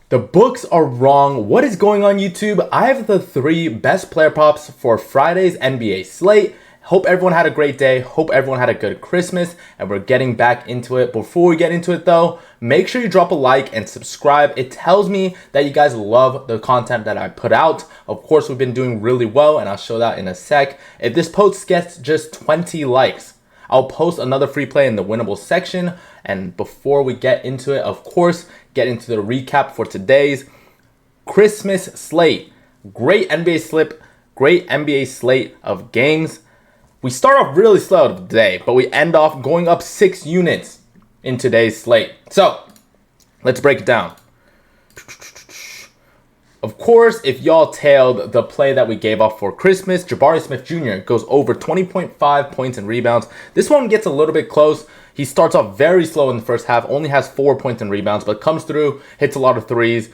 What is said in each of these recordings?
The books are wrong. What is going on, YouTube? I have the 3 best player props for Friday's NBA slate. Hope everyone had a great day. Hope everyone had a good Christmas, and we're getting back into it. Before we get into it though, make sure you drop a like and subscribe. It tells me that you guys love the content that I put out. Of course, we've been doing really well, and I'll show that in a sec. If this post gets just 20 likes, I'll post another free play in the winnable section. And before we get into it, of course, get into the recap for today's Christmas slate. Great NBA slate of games. We start off really slow today, but we end off going up 6 units in today's slate. So let's break it down. Of course, if y'all tailed the play that we gave off for Christmas, Jabari Smith Jr. goes over 20.5 points and rebounds. This one gets a little bit close. He starts off very slow in the first half, only has 4 points and rebounds, but comes through, hits a lot of threes,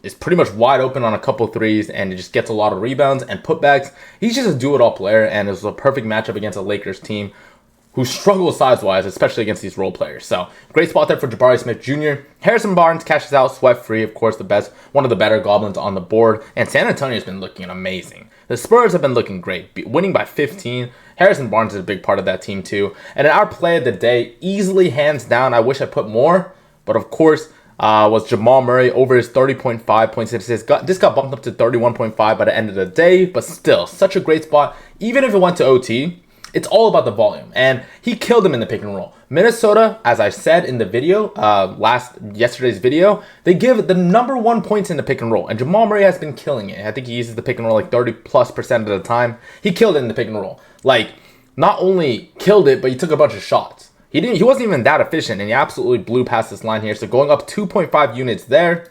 is pretty much wide open on a couple threes, and it just gets a lot of rebounds and putbacks. He's just a do-it-all player, and it was a perfect matchup against a Lakers team who struggle size-wise, especially against these role players. So, great spot there for Jabari Smith Jr. Harrison Barnes cashes out, sweat-free, of course, one of the better goblins on the board. And San Antonio's been looking amazing. The Spurs have been looking great, winning by 15. Harrison Barnes is a big part of that team, too. And in our play of the day, easily hands down, I wish I put more, but of course, was Jamal Murray over his 30.5 points and assists. This got bumped up to 31.5 by the end of the day, but still, such a great spot. Even if it went to OT, it's all about the volume, and he killed him in the pick and roll. Minnesota, as I said in the video, yesterday's video, they give the #1 points in the pick and roll, and Jamal Murray has been killing it. I think he uses the pick and roll like 30+% of the time. He killed it in the pick and roll. Like, not only killed it, but he took a bunch of shots. He wasn't even that efficient, and he absolutely blew past this line here. So going up 2.5 units there.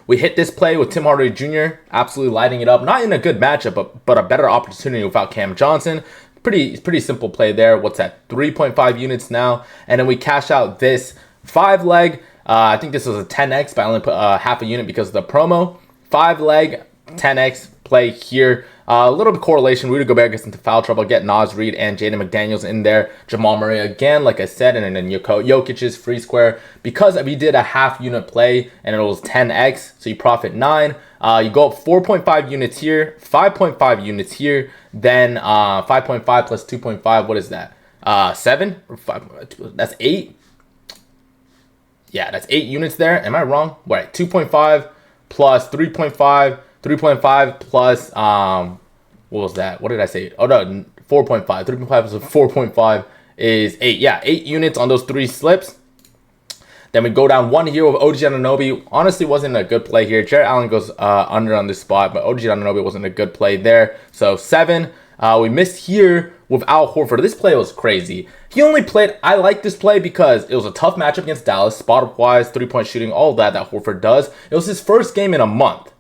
We hit this play with Tim Hardaway Jr. absolutely lighting it up. Not in a good matchup, but a better opportunity without Cam Johnson. Pretty simple play there. What's that? 3.5 units now. And then we cash out this 5-leg. I think this was a 10x, but I only put half a unit because of the promo. 5-leg, 10x play here. A little bit of correlation. Rudy Gobert gets into foul trouble. Get Naz Reid and Jaden McDaniels in there. Jamal Murray again, like I said, and then Jokic's free square. Because we did a half unit play and it was 10x, so you profit 9. You go up 4.5 units here, 5.5 units here, then 5.5 plus 2.5. What is that? 7? Or 5, that's 8. Yeah, that's 8 units there. Am I wrong? Right, 2.5 plus 3.5. 3.5 plus, what was that? What did I say? Oh, no, 4.5. 3.5 plus 4.5 is 8. Yeah, 8 units on those 3 slips. Then we go down 1 here with OG Anunoby. Honestly, wasn't a good play here. Jarrett Allen goes under on this spot, but OG Anunoby wasn't a good play there. So 7. We missed here with Al Horford. This play was crazy. He only played, I like this play because it was a tough matchup against Dallas. Spot-up-wise, 3-point shooting, all that Horford does. It was his first game in a month.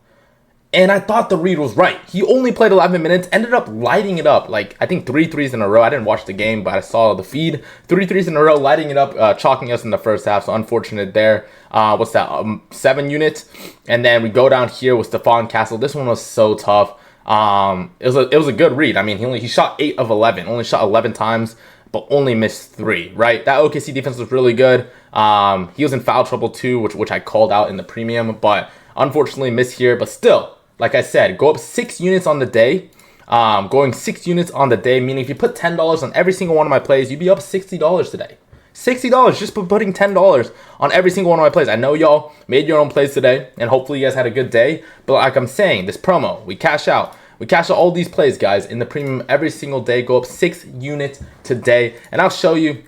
And I thought the read was right. He only played 11 minutes, ended up lighting it up. Like, I think 3 threes in a row. I didn't watch the game, but I saw the feed. 3 threes in a row, lighting it up, chalking us in the first half. So unfortunate there. 7 units. And then we go down here with Stephon Castle. This one was so tough. It was a good read. I mean, he shot 8 of 11. Only shot 11 times, but only missed 3, right? That OKC defense was really good. He was in foul trouble too, which I called out in the premium, but unfortunately missed here. But still, like I said, go up 6 units on the day. Going 6 units on the day, meaning if you put $10 on every single one of my plays, you'd be up $60 today. $60 just for putting $10 on every single one of my plays. I know y'all made your own plays today, and hopefully you guys had a good day. But like I'm saying, this promo, we cash out. We cash out all these plays, guys, in the premium every single day. Go up 6 units today, and I'll show you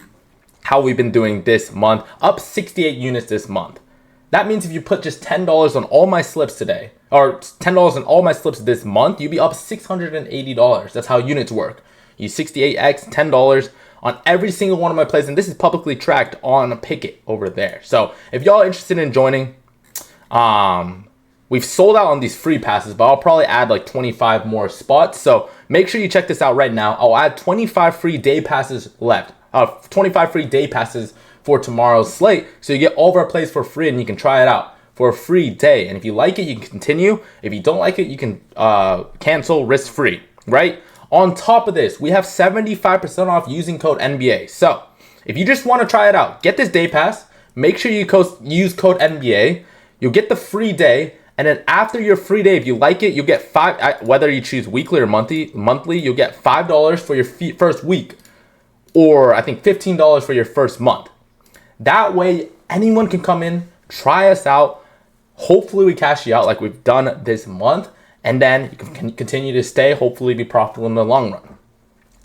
how we've been doing this month. Up 68 units this month. That means if you put just $10 on all my slips today, or $10 on all my slips this month, you'd be up $680. That's how units work. You 68x, $10 on every single one of my plays, and this is publicly tracked on Pickett over there. So if y'all are interested in joining, we've sold out on these free passes, but I'll probably add like 25 more spots. So make sure you check this out right now. I'll add 25 free day passes left. 25 free day passes for tomorrow's slate, so you get all of our plays for free and you can try it out for a free day. And if you like it, you can continue. If you don't like it, you can cancel risk-free, right? On top of this, we have 75% off using code NBA. So if you just want to try it out, get this day pass. Make sure you use code NBA. You'll get the free day. And then after your free day, if you like it, you'll get whether you choose weekly or monthly, you'll get $5 for your first week. Or I think $15 for your first month. That way, anyone can come in, try us out. Hopefully we cash you out like we've done this month. And then you can continue to stay, hopefully be profitable in the long run.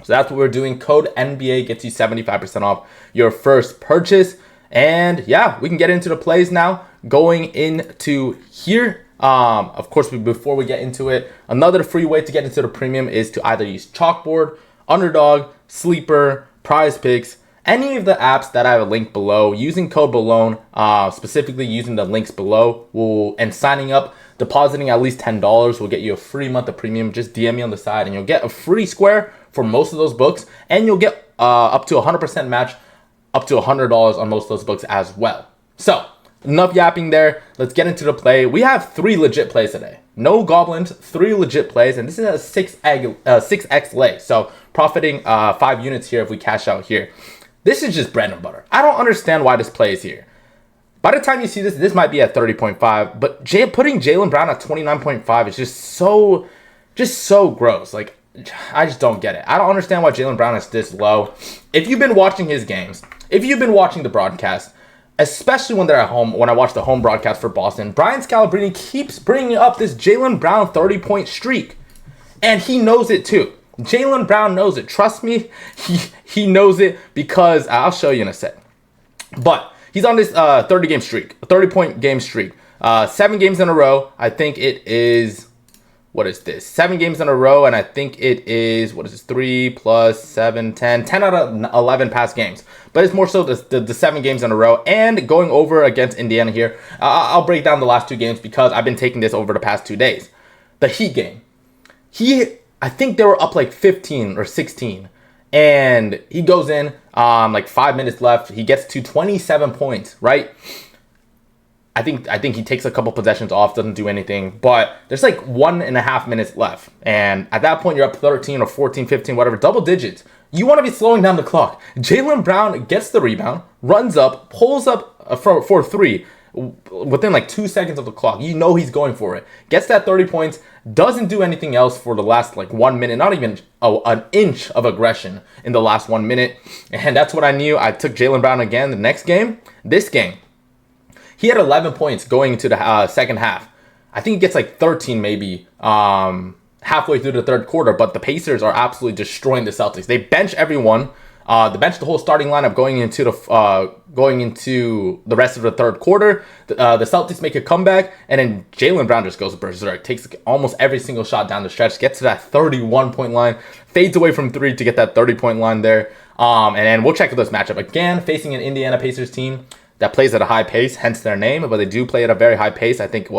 So that's what we're doing. Code NBA gets you 75% off your first purchase. And yeah, we can get into the plays now. Going into here, of course, before we get into it, another free way to get into the premium is to either use Chalkboard, Underdog, Sleeper, PrizePicks, any of the apps that I have a link below. Using code BALONE, specifically using the links below, and signing up, depositing at least $10 will get you a free month of premium. Just DM me on the side and you'll get a free square for most of those books, and you'll get up to 100% match, up to $100 on most of those books as well. So enough yapping there. Let's get into the play. We have 3 legit plays today. No goblins, 3 legit plays, and this is a 6x lay. So profiting 5 units here if we cash out here. This is just bread and butter. I don't understand why this play is here. By the time you see this, this might be at 30.5, but putting Jaylen Brown at 29.5 is just so gross. Like, I just don't get it. I don't understand why Jaylen Brown is this low. If you've been watching his games, if you've been watching the broadcast, especially when they're at home, when I watch the home broadcast for Boston, Brian Scalabrine keeps bringing up this Jaylen Brown 30-point streak. And he knows it too. Jaylen Brown knows it. Trust me, he knows it, because I'll show you in a sec. But he's on this 30-point game streak. 7 games in a row. I think it is, what is this? 7 games in a row, and I think it is, what is this? 3 plus 7, 10 out of 11 past games. But it's more so the 7 games in a row, and going over against Indiana here. I'll break down the last 2 games because I've been taking this over the past 2 days. The Heat game. I think they were up like 15 or 16. And he goes in, like 5 minutes left. He gets to 27 points, right? I think he takes a couple possessions off, doesn't do anything. But there's like 1.5 minutes left. And at that point, you're up 13 or 14, 15, whatever, double digits. You want to be slowing down the clock. Jaylen Brown gets the rebound, runs up, pulls up for 3 within like 2 seconds of the clock. You know he's going for it. Gets that 30 points, doesn't do anything else for the last like 1 minute, not even an inch of aggression in the last 1 minute. And that's what I knew. I took Jaylen Brown again the next game. This game, he had 11 points going into the second half. I think he gets like 13 maybe halfway through the third quarter, but the Pacers are absolutely destroying the Celtics. They bench everyone. They bench the whole starting lineup going into the rest of the third quarter. The Celtics make a comeback, and then Jaylen Brown just goes berserk. Takes almost every single shot down the stretch. Gets to that 31-point line. Fades away from 3 to get that 30-point line there. And then we'll check this matchup again, facing an Indiana Pacers team that plays at a high pace, hence their name. But they do play at a very high pace. I think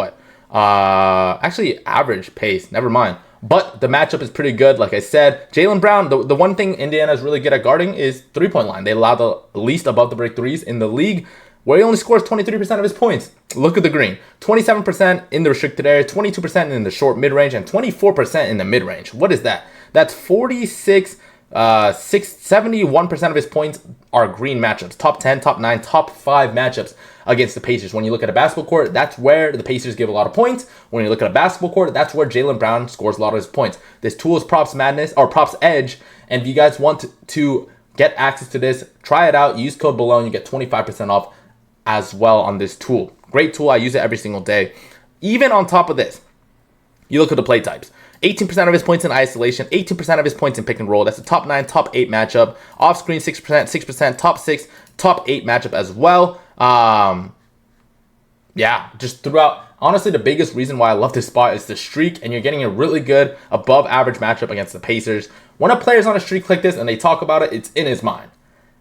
actually average pace. Never mind. But the matchup is pretty good. Like I said, Jaylen Brown, the one thing Indiana is really good at guarding is 3-point line. They allow the least above the break threes in the league, where he only scores 23% of his points. Look at the green. 27% in the restricted area, 22% in the short mid-range, and 24% in the mid-range. What is that? That's 71% of his points are green matchups. Top 10, top 9, top 5 matchups against the Pacers. When you look at a basketball court, that's where the Pacers give a lot of points. When you look at a basketball court, that's where Jaylen Brown scores a lot of his points. This tool is Props Madness, or Props Edge. And if you guys want to get access to this, try it out. Use code BALONE. You get 25% off as well on this tool. Great tool. I use it every single day. Even on top of this, you look at the play types. 18% of his points in isolation, 18% of his points in pick and roll. That's a top 9, top 8 matchup. Off screen, 6%, 6%, top 6, top 8 matchup as well. Yeah, just throughout. Honestly, the biggest reason why I love this spot is the streak, and you're getting a really good above average matchup against the Pacers. When a player's on a streak like this and they talk about it, it's in his mind.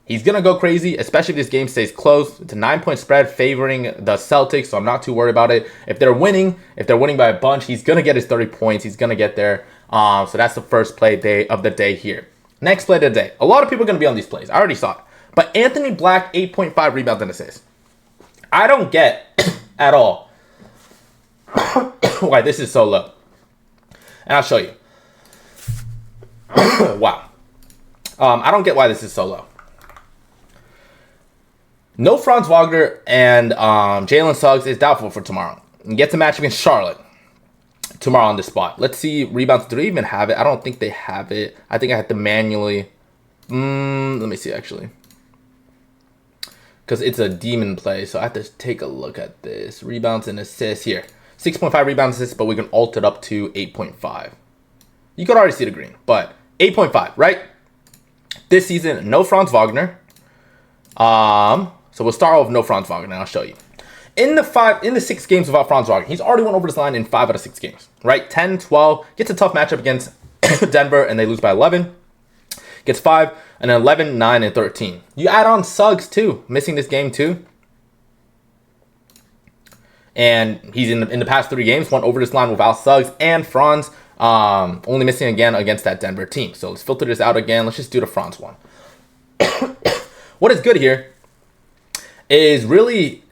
He's going to go crazy, especially if this game stays close. It's a 9-point spread favoring the Celtics, so I'm not too worried about it. If they're winning by a bunch, he's going to get his 30 points. He's going to get there. So that's the first play of the day here. Next play of the day. A lot of people are going to be on these plays. I already saw it. But Anthony Black, 8.5 rebounds and assists. I don't get at all why this is so low. And I'll show you. Wow. I don't get why this is so low. No Franz Wagner and Jaylen Suggs is doubtful for tomorrow. He gets a match against Charlotte tomorrow on the spot. Let's see rebounds. Do they even have it? I don't think they have it. I think I have to manually. Let me see actually. Because it's a demon play, so I have to take a look at this. Rebounds and assists here. 6.5 rebounds assists, but we can alt it up to 8.5. You could already see the green, but 8.5, right? This season, no Franz Wagner. So we'll start off with no Franz Wagner, and I'll show you. In the 6 games without Franz Wagner, he's already went over this line in 5 out of 6 games, right? 10, 12, gets a tough matchup against Denver, and they lose by 11. Gets 5, and then 11, 9, and 13. You add on Suggs, too, missing this game, too. And he's in the past 3 games, went over this line without Suggs and Franz, only missing again against that Denver team. So let's filter this out again. Let's just do the Franz one. What is good here is really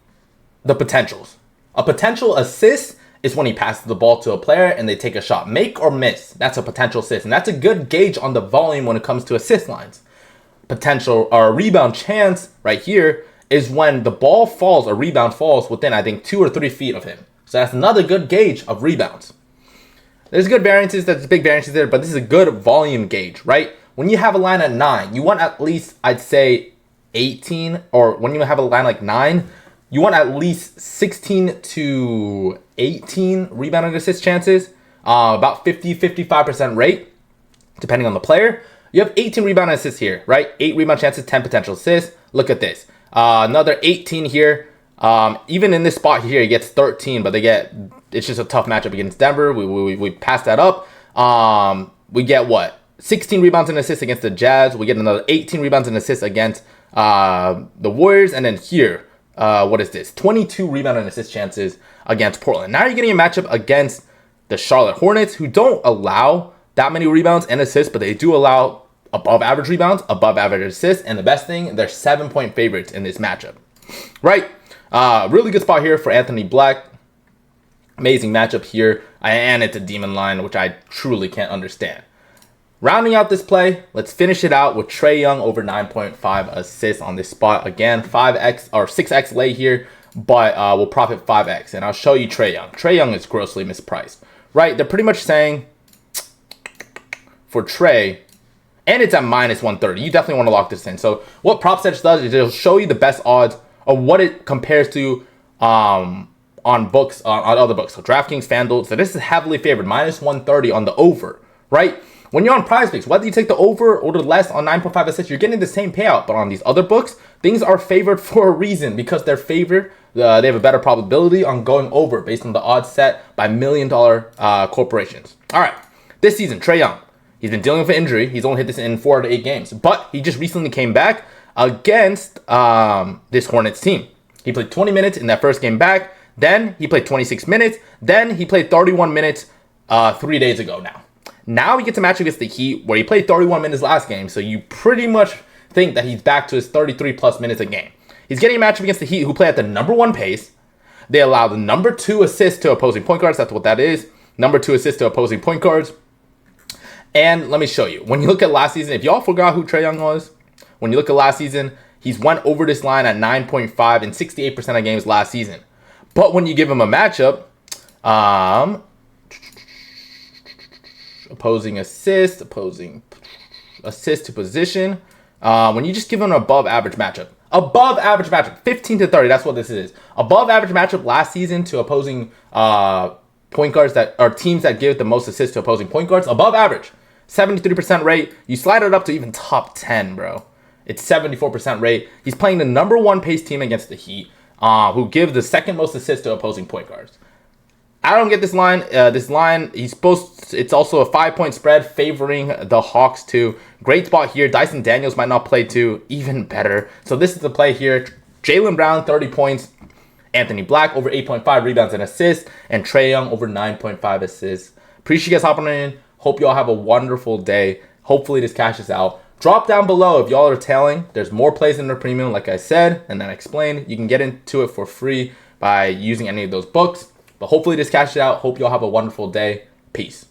the potentials. A potential assist is when he passes the ball to a player and they take a shot. Make or miss, that's a potential assist. And that's a good gauge on the volume when it comes to assist lines. Potential or rebound chance right here is when the ball falls, a rebound falls within, I think, 2 or 3 feet of him. So that's another good gauge of rebounds. There's good variances, there's big variances there, but this is a good volume gauge, right? When you have a line at 9, you want at least, I'd say, 18, or when you have a line like 9, you want at least 16 to 18 rebound and assist chances, about 50-55% rate, depending on the player. You have 18 rebound and assists here, right? 8 rebound chances, 10 potential assists. Look at this. Another 18 here. Even in this spot here, he gets 13, but it's just a tough matchup against Denver. We pass that up. We get what? 16 rebounds and assists against the Jazz. We get another 18 rebounds and assists against the Warriors. And then here, what is this? 22 rebound and assist chances against Portland. Now you're getting a matchup against the Charlotte Hornets, who don't allow that many rebounds and assists, but they do allow above average rebounds, above average assists, and the best thing, they're 7-point favorites in this matchup. Right? Really good spot here for Anthony Black. Amazing matchup here. And it's a demon line, which I truly can't understand. Rounding out this play, let's finish it out with Trey Young over 9.5 assists on this spot. Again, 5x or 6x lay here, but we'll profit 5x. And I'll show you Trey Young. Trey Young is grossly mispriced. Right? They're pretty much saying for Trey, and it's at minus 130. You definitely want to lock this in. So what PropSetch does is it'll show you the best odds of what it compares to on books, on other books. So DraftKings, FanDuel. So this is heavily favored, minus 130 on the over, right? When you're on PrizePicks, whether you take the over or the less on 9.5 assists, you're getting the same payout. But on these other books, things are favored for a reason, because they're favored. They have a better probability on going over based on the odds set by million-dollar corporations. All right, this season, Trey Young. He's been dealing with an injury. He's only hit this in 4 out of 8 games. But he just recently came back against this Hornets team. He played 20 minutes in that first game back. Then he played 26 minutes. Then he played 31 minutes 3 days ago now. Now he gets a match against the Heat where he played 31 minutes last game. So you pretty much think that he's back to his 33-plus minutes a game. He's getting a matchup against the Heat, who play at the number 1 pace. They allow the number 2 assist to opposing point guards. That's what that is. Number 2 assist to opposing point guards. And let me show you. When you look at last season, if y'all forgot who Trey Young was, when you look at last season, he's went over this line at 9.5 in 68% of games last season. But when you give him a matchup, opposing assist to position, when you just give him an above average matchup, 15 to 30, that's what this is. Above average matchup last season to opposing point guards that are teams that give the most assists to opposing point guards, above average. 73% rate. You slide it up to even top 10, bro. It's 74% rate. He's playing the number 1 pace team against the Heat, who give the second most assists to opposing point guards. I don't get this line. It's also a 5-point spread favoring the Hawks too. Great spot here. Dyson Daniels might not play too. Even better. So this is the play here. Jaylen Brown, 30 points. Anthony Black over 8.5 rebounds and assists. And Trey Young over 9.5 assists. Appreciate you guys hopping in. Hope y'all have a wonderful day. Hopefully this cashes out. Drop down below if y'all are tailing. There's more plays in the premium, like I said, and then I explained. You can get into it for free by using any of those books. But hopefully this cashes out. Hope y'all have a wonderful day. Peace.